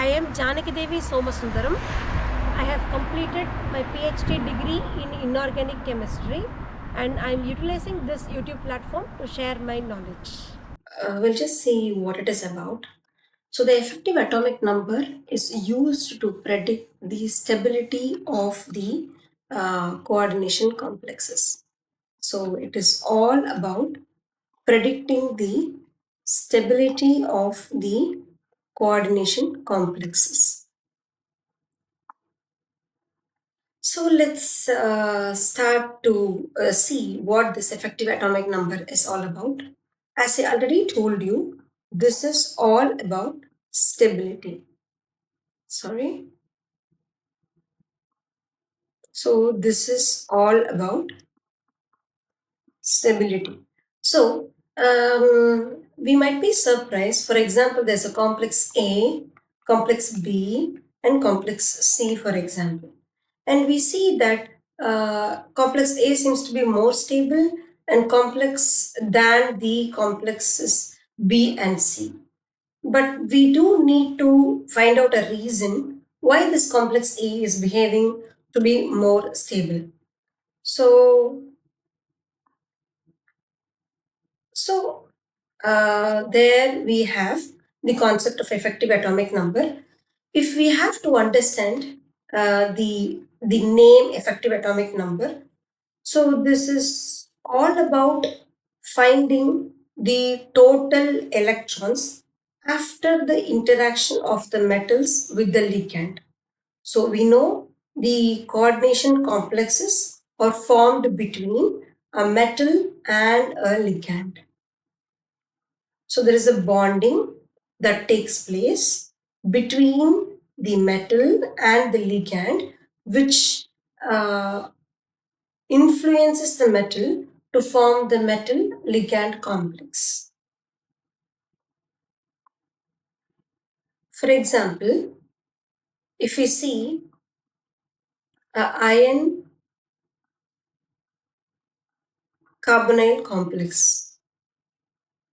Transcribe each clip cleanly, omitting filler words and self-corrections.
I am Janaki Devi Somasundaram. I have completed my PhD degree in inorganic chemistry and I am utilizing this YouTube platform to share my knowledge. We'll just see what it is about. So, the effective atomic number is used to predict the stability of the coordination complexes. So, it is all about predicting the stability of the coordination complexes. So let's start to see what this effective atomic number is all about. As I already told you, this is all about stability. Sorry. So this is all about stability. So we might be surprised. For example, there's a complex A, complex B, and complex C, for example. And we see that complex A seems to be more stable and complex than the complexes B and C. But we do need to find out a reason why this complex A is behaving to be more stable. So, so there we have the concept of effective atomic number. If we have to understand the name effective atomic number, so this is all about finding the total electrons after the interaction of the metals with the ligand. So we know the coordination complexes are formed between a metal and a ligand. So there is a bonding that takes place between the metal and the ligand, which influences the metal to form the metal ligand complex. For example, if we see a iron carbonyl complex,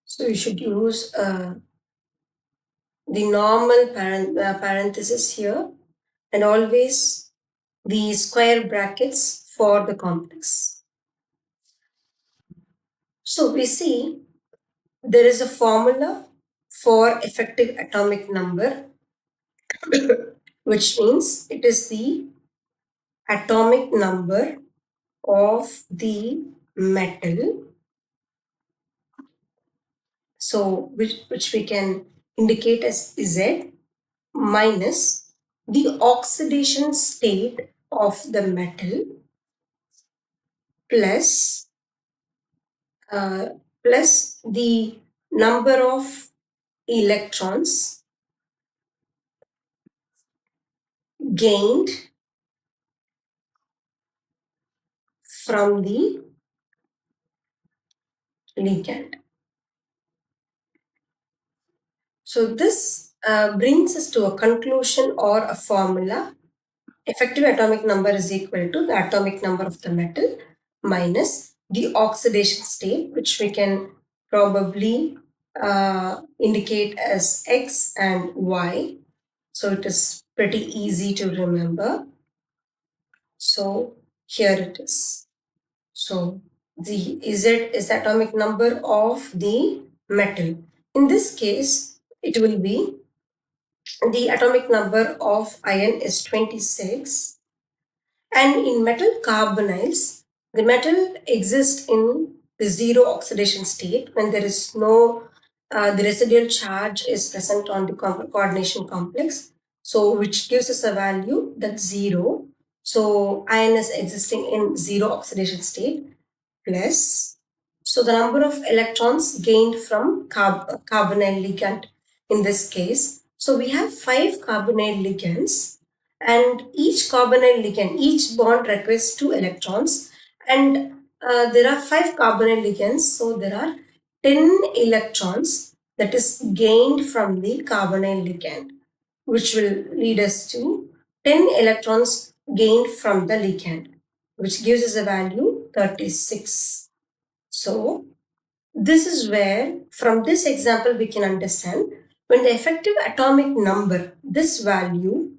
so you should use the normal parenthesis here and always the square brackets for the complex. So we see there is a formula for effective atomic number, which means it is the atomic number of the metal. So which we can indicate as Z minus the oxidation state of the metal plus plus the number of electrons gained from the ligand. So this brings us to a conclusion or a formula. Effective atomic number is equal to the atomic number of the metal minus the oxidation state, which we can probably indicate as X and Y. So it is pretty easy to remember. So here it is. So the Z is the atomic number of the metal. In this case, it will be the atomic number of iron is 26. And in metal carbonyls, the metal exists in the zero oxidation state when there is no, the residual charge is present on the coordination complex. So which gives us a value that's 0. So iron is existing in zero oxidation state plus, so the number of electrons gained from carbonyl ligand in this case. So we have 5 carbonyl ligands and each carbonyl ligand, each bond requires 2 electrons and there are 5 carbonyl ligands. So there are 10 electrons that is gained from the carbonyl ligand, which will lead us to 10 electrons gained from the ligand, which gives us a value 36. So this is where from this example we can understand when the effective atomic number, this value,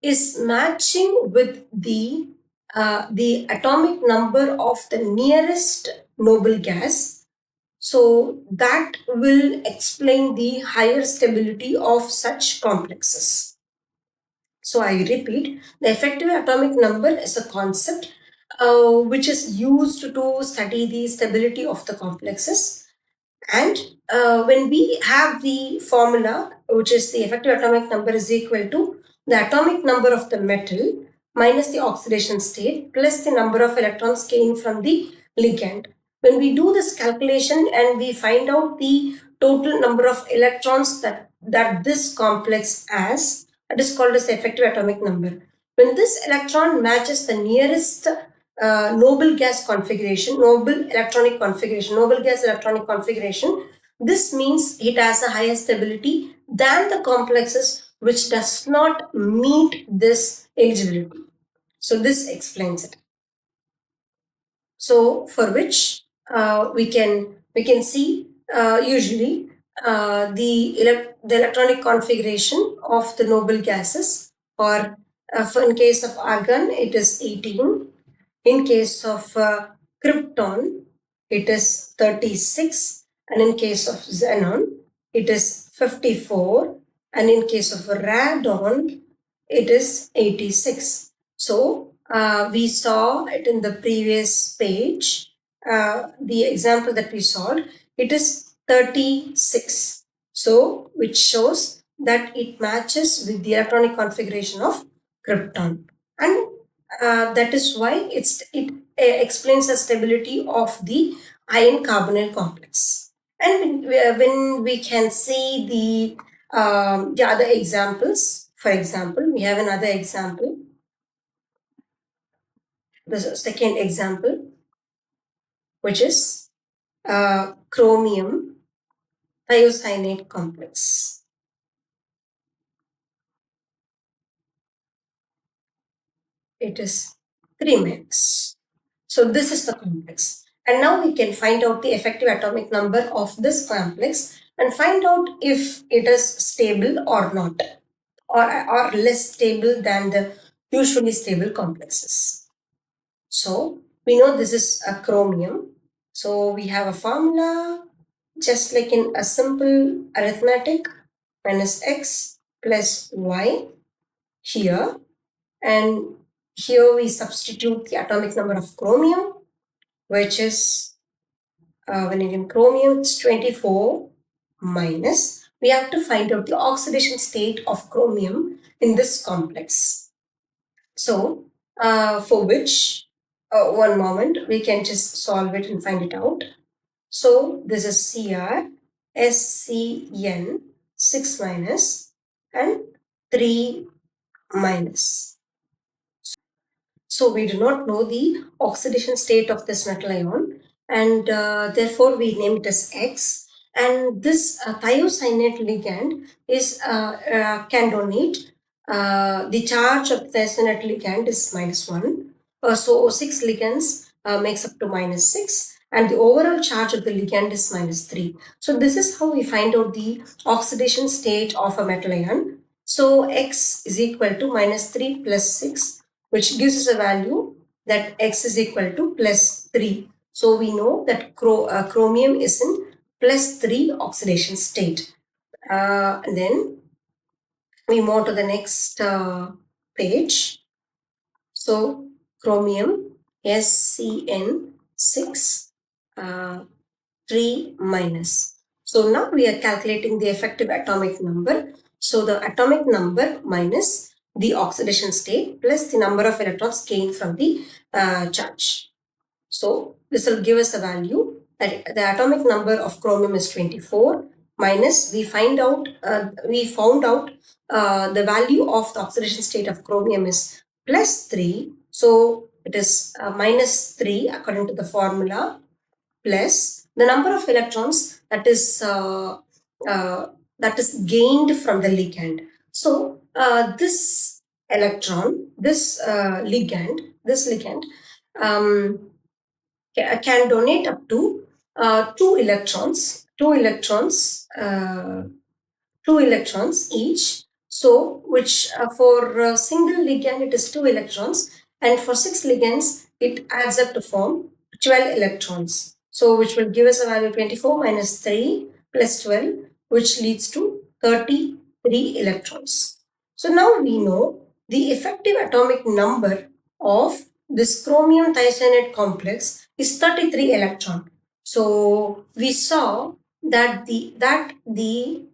is matching with the atomic number of the nearest noble gas, so that will explain the higher stability of such complexes. So I repeat, the effective atomic number is a concept which is used to study the stability of the complexes. And when we have the formula, which is the effective atomic number is equal to the atomic number of the metal minus the oxidation state plus the number of electrons gained from the ligand. When we do this calculation and we find out the total number of electrons that this complex has, that is called as the effective atomic number. When this electron matches the nearest noble gas configuration, noble gas electronic configuration, this means it has a higher stability than the complexes which does not meet this eligibility. So this explains it. So for which we can see usually the electronic configuration of the noble gases, or in case of argon it is 18. In case of krypton, it is 36, and in case of xenon, it is 54, and in case of radon, it is 86. So we saw it in the previous page, the example that we solved, it is 36. So which shows that it matches with the electronic configuration of krypton. And that is why it explains the stability of the iron carbonyl complex. And when we can see the other examples, for example, we have another example, the second example, which is chromium thiocyanate complex. It is 3 megs. So this is the complex. And now we can find out the effective atomic number of this complex and find out if it is stable or not, or less stable than the usually stable complexes. So we know this is a chromium. So we have a formula just like in a simple arithmetic, minus x plus y here, and here we substitute the atomic number of chromium, which is vanadium chromium, it's 24 minus. We have to find out the oxidation state of chromium in this complex. So for which, one moment, we can just solve it and find it out. So this is Cr, SCN, 6 minus and 3 minus. So we do not know the oxidation state of this metal ion, and therefore we name it as X. And this thiocyanate ligand is can donate. The charge of the thiocyanate ligand is -1. So 6 ligands makes up to -6, and the overall charge of the ligand is -3. So this is how we find out the oxidation state of a metal ion. So X is equal to -3 plus 6, which gives us a value that X is equal to +3. So we know that chromium is in +3 oxidation state. And then we move to the next page. So chromium SCN6 3 minus. So now we are calculating the effective atomic number. So the atomic number minus the oxidation state plus the number of electrons gained from the charge. So this will give us a value that the atomic number of chromium is 24 minus we found out the value of the oxidation state of chromium is +3. So it is -3 according to the formula, plus the number of electrons that is gained from the ligand. So this ligand can donate up to 2 electrons 2 electrons each. So, which for a single ligand it is 2 electrons, and for 6 ligands it adds up to form 12 electrons. So, which will give us a value 24 minus 3 plus 12, which leads to 33 electrons. So, now we know the effective atomic number of this chromium thiocyanate complex is 33 electron. So, we saw that the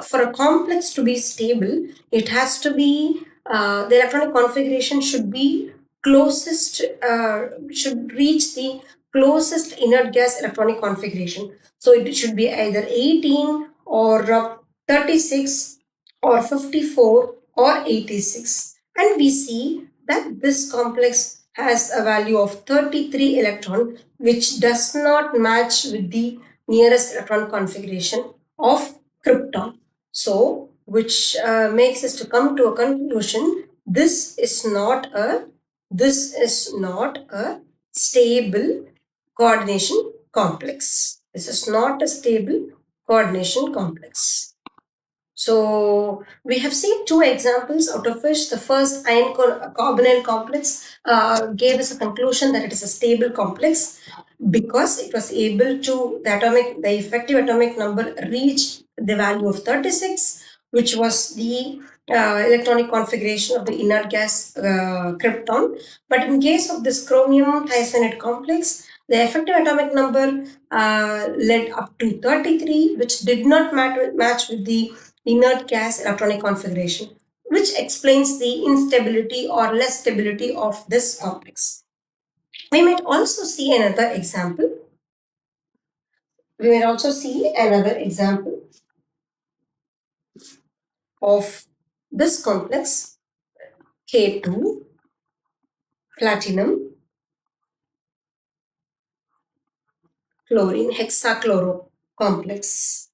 for a complex to be stable, it has to be the electronic configuration should be closest, should reach the closest inert gas electronic configuration. So it should be either 18 or 36 or 54 or 86. And we see that this complex has a value of 33 electron, which does not match with the nearest electron configuration of krypton. So, which makes us to come to a conclusion: this is not a stable coordination complex. This is not a stable coordination complex. So we have seen two examples, out of which the first iron carbonyl complex gave us a conclusion that it is a stable complex because it was able to, the effective atomic number reached the value of 36, which was the electronic configuration of the inert gas krypton. But in case of this chromium thiocyanate complex, the effective atomic number led up to 33, which did not match with the inert gas electronic configuration, which explains the instability or less stability of this complex. We might also see another example. We might also see another example of this complex, K2, platinum, chlorine, hexachloro complex.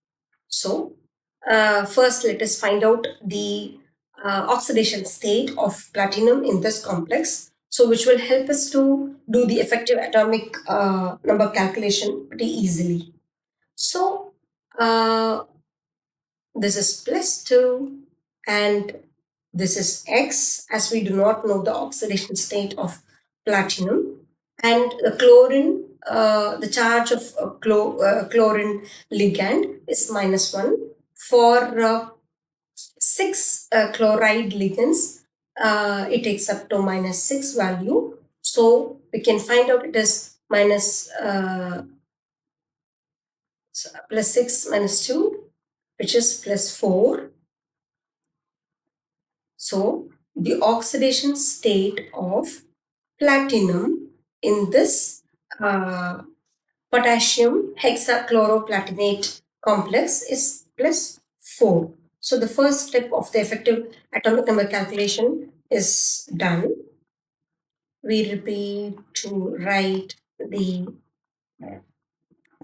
So, first let us find out the oxidation state of platinum in this complex. So, which will help us to do the effective atomic number calculation pretty easily. So, this is plus 2 and this is X, as we do not know the oxidation state of platinum. And the chlorine, the charge of chlorine ligand is -1. For 6 chloride ligands, it takes up to -6 value. So we can find out it is plus 6 minus 2, which is plus 4. So the oxidation state of platinum in this potassium hexachloroplatinate complex is plus 4. So the first step of the effective atomic number calculation is done. We repeat to write the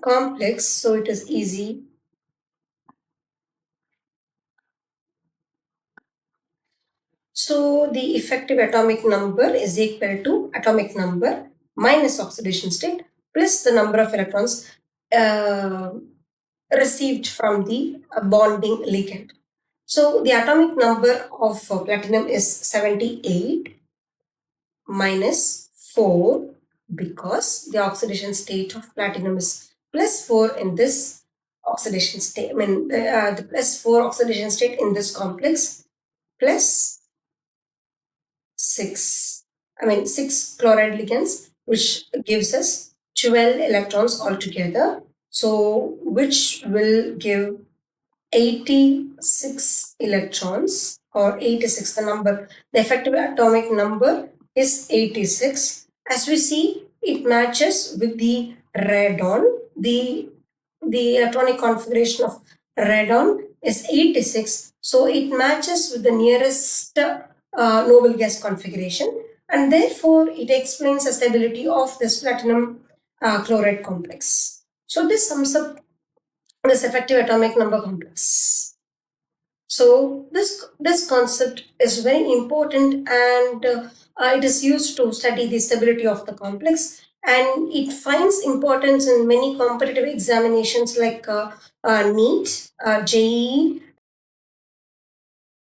complex so it is easy. So the effective atomic number is equal to atomic number minus oxidation state plus the number of electrons received from the bonding ligand. So the atomic number of platinum is 78 minus 4 because the oxidation state of platinum is plus 4 in this oxidation state. The plus 4 oxidation state in this complex plus 6 chloride ligands, which gives us 12 electrons altogether. So which will give 86 electrons, or 86, the effective atomic number is 86. As we see, it matches with the radon. The electronic configuration of radon is 86, so it matches with the nearest noble gas configuration, and therefore it explains the stability of this platinum chloride complex. So this sums up this effective atomic number complex. So this concept is very important, and it is used to study the stability of the complex, and it finds importance in many competitive examinations like NEET, JEE,